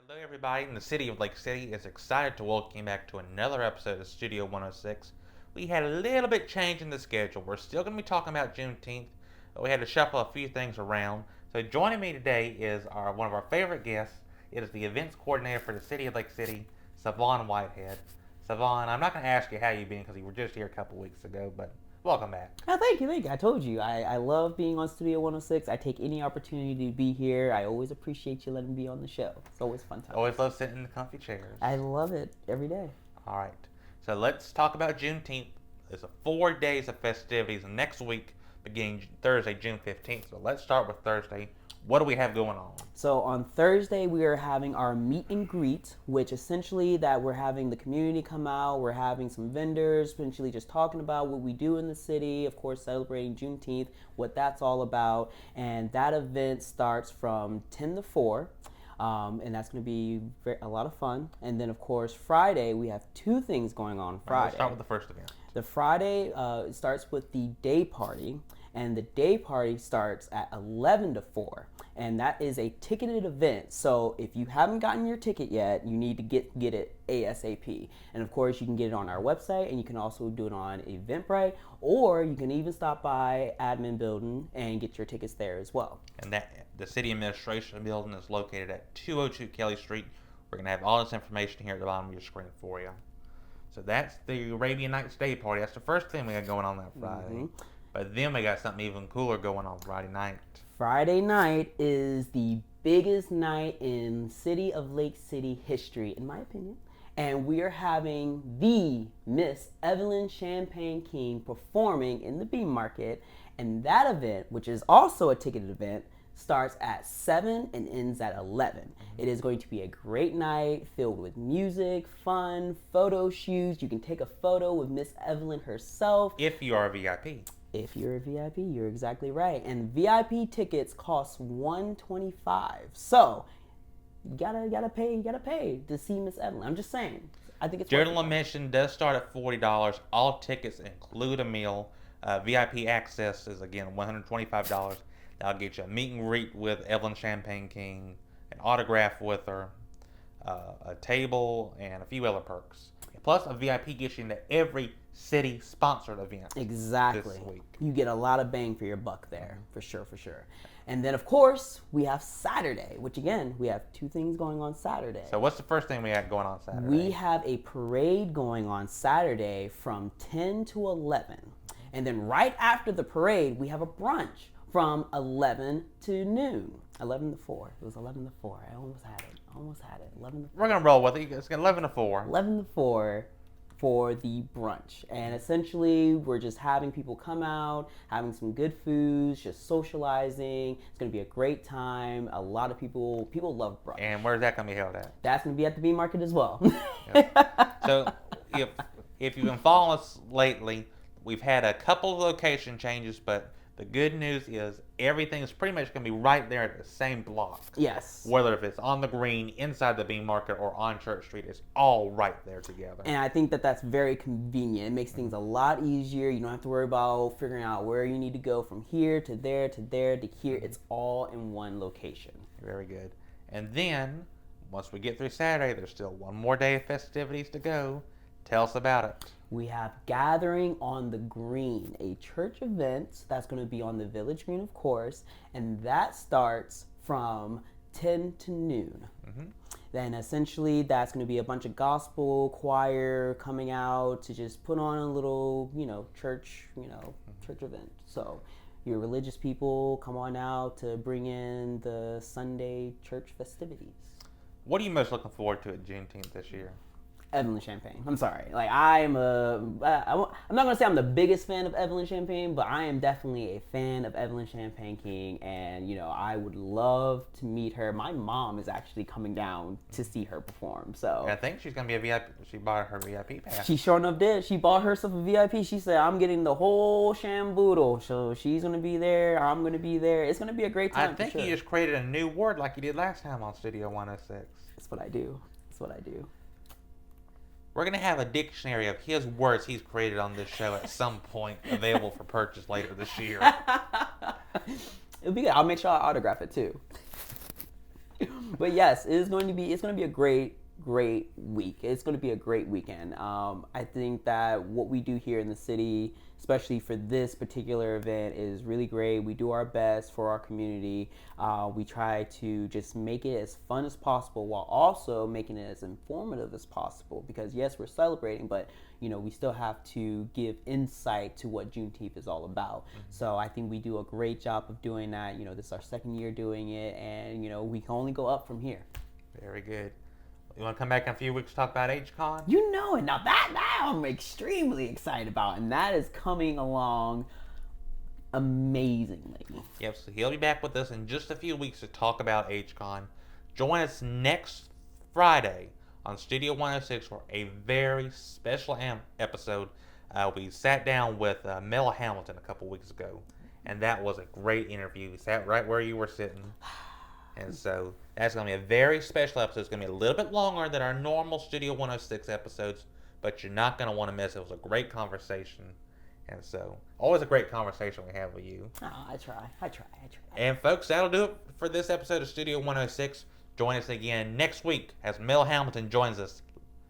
Hello, everybody in the city of Lake City is excited to welcome you back to another episode of Studio 106. We had a little bit change in the schedule. We're still going to be talking about Juneteenth, but we had to shuffle a few things around. So joining me today is one of our favorite guests. It is the events coordinator for the city of Lake City, Savon Whitehead. Savon, I'm not going to ask you how you've been because you were just here a couple weeks ago, but welcome back. Oh, thank you. I told you. I love being on Studio 106. I take any opportunity to be here. I always appreciate you letting me be on the show. It's always fun time. Always love sitting in the comfy chairs. I love it every day. All right. So let's talk about Juneteenth. It's 4 days of festivities next week, beginning Thursday, June 15th. So let's start with Thursday. What do we have going on? So on Thursday, we are having our meet and greet, which essentially that we're having the community come out. We're having some vendors, essentially just talking about what we do in the city. Of course, celebrating Juneteenth, what that's all about. And that event starts from 10 to 4. And that's going to be a lot of fun. And then, of course, Friday, we have two things going on Friday. Let's start with the first event. The Friday starts with the day party, and the day party starts at 11 to 4. And that is a ticketed event. So if you haven't gotten your ticket yet, you need to get it ASAP. And of course, you can get it on our website, and you can also do it on Eventbrite, or you can even stop by Admin Building and get your tickets there as well. And that the city administration building is located at 202 Kelly Street. We're going to have all this information here at the bottom of your screen for you. So that's the Arabian Nights Day Party. That's the first thing we got going on that Friday. Mm-hmm. But then we got something even cooler going on Friday night. Friday night is the biggest night in City of Lake City history, in my opinion. And we are having the Miss Evelyn Champagne King performing in the Bee Market. And that event, which is also a ticketed event, starts at 7 and ends at 11. It is going to be a great night filled with music, fun, photo shoots. You can take a photo with Miss Evelyn herself. If you are a VIP. If you're a VIP, you're exactly right. And VIP tickets cost $125. So you gotta pay to see Miss Evelyn. I'm just saying. I think it's general admission does start at $40. All tickets include a meal. VIP access is again $125. That'll get you a meet and greet with Evelyn Champagne King, an autograph with her, a table, and a few other perks. Plus, a VIP gets you into every city-sponsored event. Exactly. This week. You get a lot of bang for your buck there, for sure. And then, of course, we have Saturday, which, again, we have two things going on Saturday. So what's the first thing we got going on Saturday? We have a parade going on Saturday from 10 to 11. And then right after the parade, we have a brunch from 11 to noon. 11 to 4. It was 11 to 4. I almost had it. 11 to 4. We're going to roll with it. It's 11 to 4. 11 to 4 for the brunch. And essentially, we're just having people come out, having some good foods, just socializing. It's going to be a great time. A lot of people love brunch. And where's that going to be held at? That's going to be at the Bee Market as well. Yep. So if you've been following us lately, we've had a couple of location changes, but the good news is everything is pretty much going to be right there at the same block. Yes. Whether if it's on the green, inside the Bee Market, or on Church Street, it's all right there together. And I think that that's very convenient. It makes things a lot easier. You don't have to worry about figuring out where you need to go from here to there to there to here. It's all in one location. Very good. And then, once we get through Saturday, there's still one more day of festivities to go. Tell us about it. We have Gathering on the Green, a church event that's going to be on the Village Green, of course, and that starts from 10 to noon. Mm-hmm. Then essentially that's going to be a bunch of gospel choir coming out to just put on a little, church event. So your religious people come on out to bring in the Sunday church festivities. What are you most looking forward to at Juneteenth this year? Evelyn Champagne. I'm sorry. I'm not going to say I'm the biggest fan of Evelyn Champagne, but I am definitely a fan of Evelyn Champagne King, and, I would love to meet her. My mom is actually coming down to see her perform, so. I think she's going to be a VIP. She bought her VIP pass. She sure enough did. She bought herself a VIP. She said, I'm getting the whole shamboodle, so she's going to be there. I'm going to be there. It's going to be a great time. I think you just created a new word like you did last time on Studio 106. That's what I do. We're going to have a dictionary of his words he's created on this show at some point available for purchase later this year. It'll be good. I'll make sure I autograph it too. But yes, it's going to be a great week. It's going to be a great weekend. I think that what we do here in the city, especially for this particular event, is really great. We do our best for our community. We try to just make it as fun as possible while also making it as informative as possible. Because yes, we're celebrating, but we still have to give insight to what Juneteenth is all about. Mm-hmm. So I think we do a great job of doing that. This is our second year doing it, and we can only go up from here. Very good. You want to come back in a few weeks to talk about HCon? And now that I'm extremely excited about, and that is coming along amazingly. Yep, so he'll be back with us in just a few weeks to talk about HCon. Join us next Friday on Studio 106 for a very special episode. We sat down with Mel Hamilton a couple weeks ago, and that was a great interview. We sat right where you were sitting. And so that's going to be a very special episode. It's going to be a little bit longer than our normal Studio 106 episodes, but you're not going to want to miss it. It was a great conversation. And so, always a great conversation we have with you. Oh, I try. And folks, that'll do it for this episode of Studio 106. Join us again next week as Mel Hamilton joins us